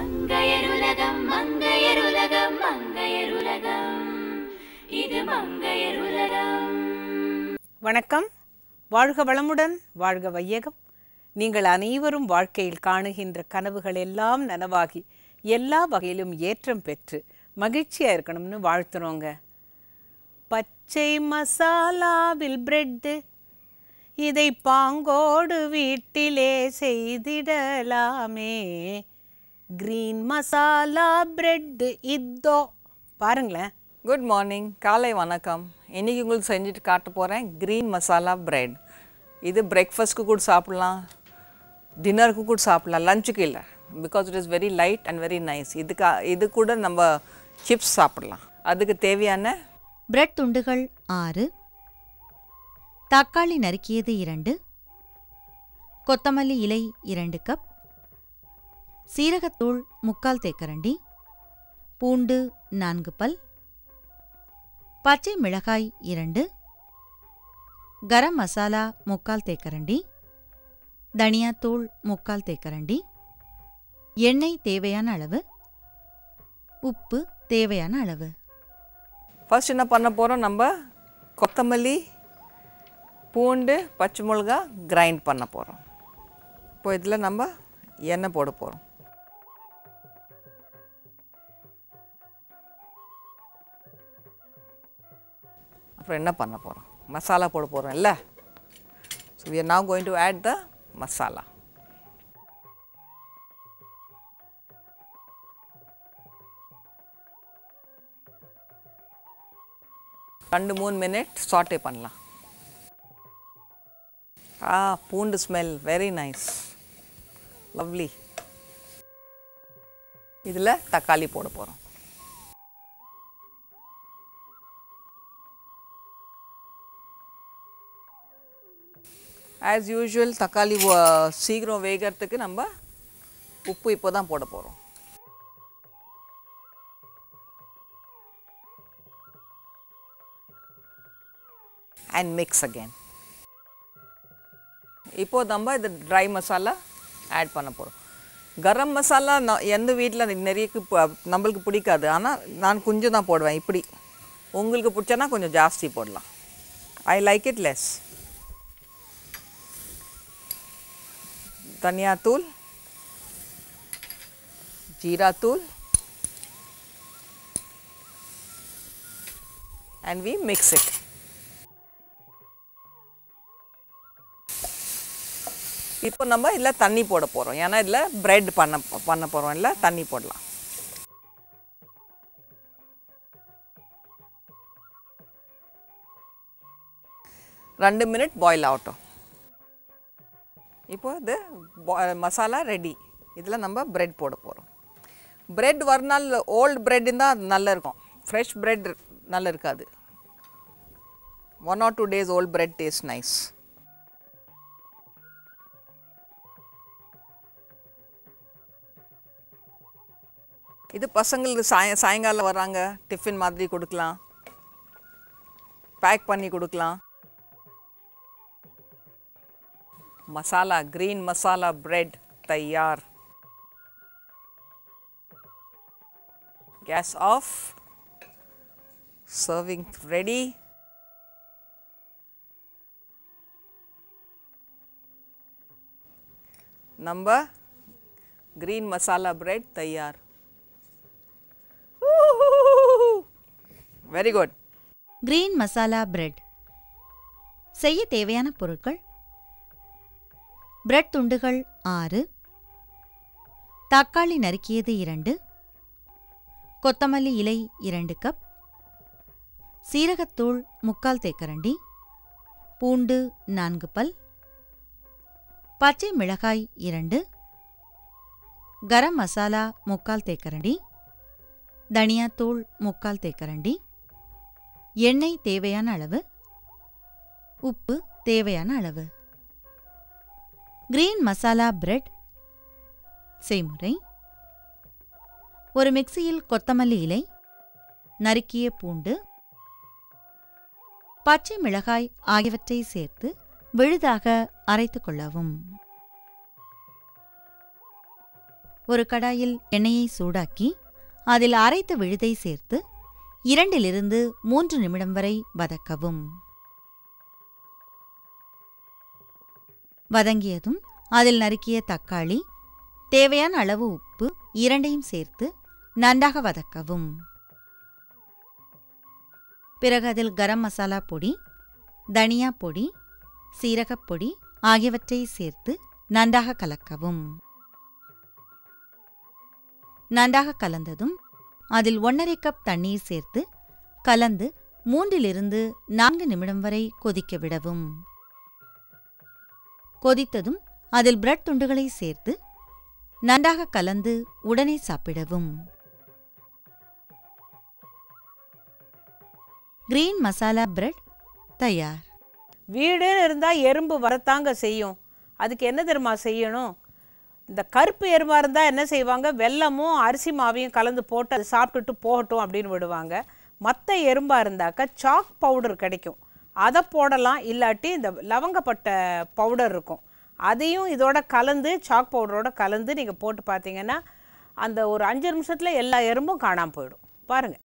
மங்கையருலகம் மங்கையருலகம் மங்கையருலகம் இது மங்கையருலகம். வணக்கம். வாழ்க வளமுடன், வாழ்க வையகம். நீங்கள் அனைவரும் வாழ்க்கையில் காணுகின்ற கனவுகள் எல்லாம் நனவாகி எல்லா வகையிலும் ஏற்றம் பெற்று மகிழ்ச்சியாக இருக்கணும்னு வாழ்த்துறோங்க. பச்சை மசாலாவில் பிரெட்டு, இதை பாங்கோடு வீட்டிலே செய்திடலாமே. கிரீன் மசாலா பிரெட்டு இதோ பாருங்களேன். குட் மார்னிங், காலை வணக்கம். இன்றைக்கி உங்களுக்கு செஞ்சுட்டு காட்ட போகிறேன் க்ரீன் மசாலா பிரெட். இது பிரேக்ஃபாஸ்ட்க்கு கூட சாப்பிட்லாம், டின்னருக்கு கூட சாப்பிட்லாம், லஞ்சுக்கு இல்லை. Because it is very light and very nice. இது கூட நம்ம சிப்ஸ் சாப்பிட்லாம். அதுக்கு தேவையான பிரெட் துண்டுகள் 6, தக்காளி நறுக்கியது 2, கொத்தமல்லி இலை 2 கப், சீரகத்தூள் 3/4 தேக்கரண்டி, பூண்டு 4 பல், பச்சை மிளகாய் 2, கரம் மசாலா 3/4 தேக்கரண்டி, தனியாத்தூள் 3/4 தேக்கரண்டி, எண்ணெய் தேவையான அளவு, உப்பு தேவையான அளவு. ஃபர்ஸ்ட் என்ன பண்ண போகிறோம், நம்ம கொத்தமல்லி, பூண்டு, பச்சை மிளகா கிரைண்ட் பண்ண போகிறோம். இப்போ இதில் நம்ம எண்ணெய் போட போகிறோம். அப்புறம் என்ன பண்ண போகிறோம், மசாலா போட போகிறோம் இல்லை. So we are now going to add the masala. ரெண்டு 3 மினிட் சாட்டே பண்ணலாம். பூண்டு ஸ்மெல் வெரி நைஸ், லவ்லி. இதில் தக்காளி போட போகிறோம். ஆஸ் யூஷுவல் தக்காளி சீக்கிரம் வேகிறதுக்கு நம்ம உப்பு இப்போ தான் போட போகிறோம். And mix again. இப்போது நம்ம இது ட்ரை மசாலா ஆட் பண்ண போகிறோம். கரம் மசாலா எந்த வீட்டில் நிறைய நம்மளுக்கு பிடிக்காது, ஆனால் நான் கொஞ்சம் தான் போடுவேன். இப்படி உங்களுக்கு பிடிச்சனா கொஞ்சம் ஜாஸ்தி போடலாம். I like it less. தனியாத்தூள், ஜீராத்தூள், and we mix it. இப்போ நம்ம இதில் தண்ணி போட போகிறோம், ஏன்னா இதில் பிரெட் பண்ண போகிறோம். இல்லை, தண்ணி போடலாம். ரெண்டு மினிட் பாயில் ஆகட்டும். இப்போ இது மசாலா ரெடி. இதில் நம்ம பிரெட் போட போகிறோம். பிரெட் வரனால் ஓல்டு பிரெட் இருந்தால் அது நல்லா இருக்கும், ஃப்ரெஷ் பிரெட் நல்லா இருக்காது. 1 or 2 days old bread tastes nice. இது பசங்களுக்கு சாயங்காலம் வராங்க, டிஃபின் மாதிரி கொடுக்கலாம், பேக் பண்ணி கொடுக்கலாம். மசாலா ग्रीन मसाला ब्रेड तैयार. Gas off, serving ready. Number green masala bread तैयार. Very good. Green masala bread செய்ய தேவையான பொருட்கள்: பிரெட் துண்டுகள் 6, தக்காளி நறுக்கியது 2, கொத்தமல்லி இலை 2 கப், சீரகத்தூள் 3/4 தேக்கரண்டி, பூண்டு 4 பல், பச்சை மிளகாய் 2, கரம் மசாலா 3/4 தேக்கரண்டி, தனியாத்தூள் 3/4 தேக்கரண்டி, எண்ணெய் தேவையான அளவு, உப்பு தேவையான அளவு. கிரீன் மசாலா பிரெட் செய்முறை: ஒரு மிக்சியில் கொத்தமல்லி இலை, நறுக்கிய பூண்டு, பச்சை மிளகாய் ஆகியவற்றை சேர்த்து விழுதாக அரைத்துக் கொள்ளவும். ஒரு கடாயில் எண்ணெயை சூடாக்கி அதில் அரைத்த விழுதை சேர்த்து 2 - 3 நிமிடம் வரை வதக்கவும். வதங்கியதும் அதில் நறுக்கிய தக்காளி, தேவையான அளவு உப்பு இரண்டையும் சேர்த்து நன்றாக வதக்கவும். பிறகு அதில் கரம் மசாலா பொடி, தனியா பொடி, சீரகப்பொடி ஆகியவற்றை சேர்த்து நன்றாக கலக்கவும். நன்றாக கலந்ததும் அதில் 1½ கப் தண்ணீர் சேர்த்து கலந்து 3 - 4 நிமிடம் வரை கொதிக்க விடவும். கொதித்ததும் அதில் பிரெட் துண்டுகளை சேர்த்து நன்றாக கலந்து உடனே சாப்பிடவும். கிரீன் மசாலா பிரெட் தயார். வீடுன்னு இருந்தால் எறும்பு வரத்தாங்க செய்யும். அதுக்கு என்ன தெரியுமா செய்யணும்? இந்த கருப்பு எறும்பாக இருந்தால் என்ன செய்வாங்க, வெல்லமும் அரிசி மாவையும் கலந்து போட்டு அதை சாப்பிட்டுட்டு போகட்டும் அப்படின்னு விடுவாங்க. மற்ற எறும்பாக இருந்தாக்கா சாக் பவுடர் கிடைக்கும், அதை போடலாம். இல்லாட்டி இந்த லவங்கப்பட்டை பவுடர் இருக்கும், அதையும் இதோட கலந்து சாக் பவுடரோட கலந்து நீங்கள் போட்டு பார்த்தீங்கன்னா அந்த ஒரு 5 நிமிஷத்தில் எல்லா எறும்பும் காணாமல் போயிடும். பாருங்கள்.